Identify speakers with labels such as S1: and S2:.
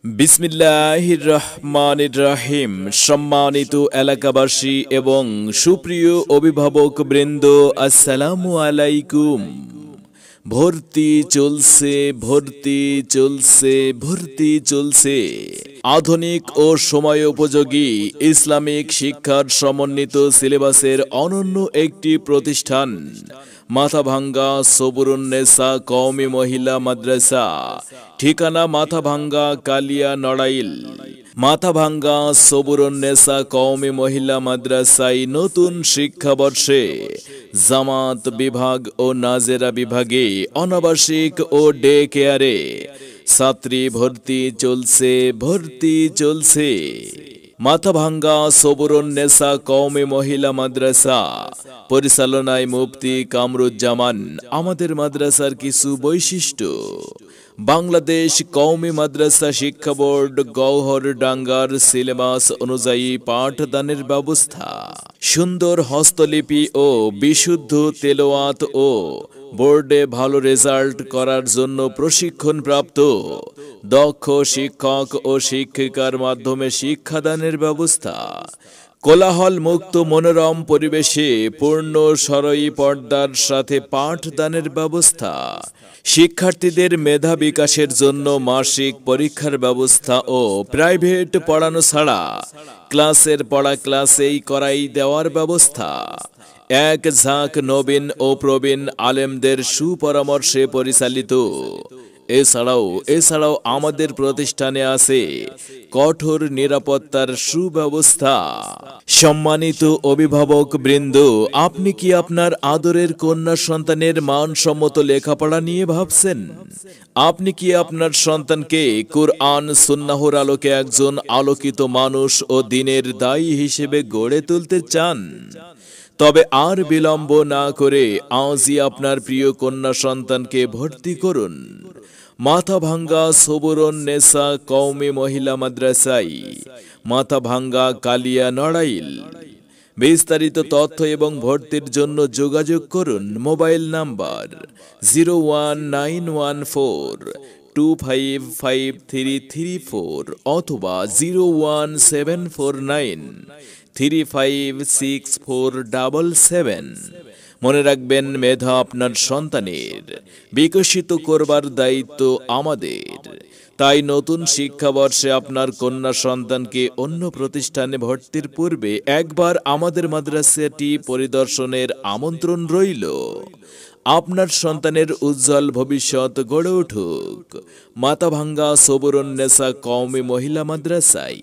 S1: বিসমিল্লাহির রহমানির রহিম। সম্মানিত এলাকাবাসী এবং সুপ্রিয় অভিভাবক বৃন্দ, আসসালামু আলাইকুম। ভর্তি চলছে, ভর্তি চলছে, ভর্তি চলছে। আধুনিক ও সময় উপযোগী ইসলামিক শিক্ষার সমন্বিত সিলেবাসের অনন্য একটি প্রতিষ্ঠান মাথাভাঙ্গা সবরুন্নেসা কওমি মহিলা মাদ্রাসা। ঠিকানা মাথাভাঙ্গা কালিয়া নড়াইল। মাথাভাঙ্গা সবরুন্নেসা কওমি মহিলা মাদ্রাসায় নতুন শিক্ষাবর্ষে জামাত বিভাগ ও নাজেরা বিভাগে অনাবাসিক ও ডে কেয়ারে ছাত্রী ভর্তি চলছে, ভর্তি চলছে। মাথাভাঙ্গা সবরুন্নেসা কওমি মহিলা মাদ্রাসা পরিচালনায় মুফতি কামরুজ্জামান। আমাদের মাদ্রাসার কিছু বৈশিষ্ট্য: বাংলাদেশ কওমি মাদ্রাসা শিক্ষা বোর্ড গওহরডাঙ্গার সিলেবাস অনুযায়ী পাঠদানের ব্যবস্থা, সুন্দর হস্তলিপি ও বিশুদ্ধ তেলাওয়াত ও বোর্ডে ভালো রেজাল্ট করার জন্য প্রশিক্ষণপ্রাপ্ত দক্ষ শিক্ষক ও শিক্ষিকার মাধ্যমে শিক্ষাদানের ব্যবস্থা, কোলাহল মুক্ত মনোরম পরিবেশে পূর্ণ সরই পর্দার সাথে পাঠদানের ব্যবস্থা, শিক্ষার্থীদের মেধা বিকাশের জন্য মাসিক পরীক্ষার ব্যবস্থা ও প্রাইভেট পড়ানো ছাড়া ক্লাসের পড়া ক্লাসেই করাই দেওয়ার ব্যবস্থা, এক ঝাঁক নবীন ও প্রবীণ আলেমদের সুপরামর্শে পরিচালিত। এছাড়াও আমাদের প্রতিষ্ঠানে আছে কঠোর নিরাপত্তার সুব্যবস্থা। সম্মানিত অভিভাবক বৃন্দ, আপনি কি আপনার আদরের কন্যা সন্তানের মানসম্মত লেখাপড়া নিয়ে ভাবছেন? আপনি কি আপনার সন্তানকে কুরআন সুন্নাহর আলোকে একজন আলোকিত মানুষ ও দ্বীনের দায়ী হিসেবে গড়ে তুলতে চান? তবে আর বিলম্ব না করে আজই আপনার প্রিয় কন্যা সন্তানকে ভর্তি করুন মাথাভাঙ্গা সবরুন্নেসা কওমি মহিলা মাদ্রাসায়, মাথাভাঙ্গা কালিয়া নড়াইল। বিস্তারিত তথ্য এবং ভর্তির জন্য যোগাযোগ করুন মোবাইল নাম্বার 01914255334 অথবা 01749356477। মনে রাখবেন, মেধা আপনার সন্তানের, বিকশিত করবার দায়িত্ব আমাদের। তাই নতুন শিক্ষাবর্ষে আপনার কন্যা সন্তানকে অন্য প্রতিষ্ঠানে ভর্তির পূর্বে একবার আমাদের মাদ্রাসাটি পরিদর্শনের আমন্ত্রণ রইল। আপনার সন্তানের উজ্জ্বল ভবিষ্যৎ গড়ে উঠুক মাথাভাঙ্গা সবরুন্নেসা কওমি মহিলা মাদ্রাসায়।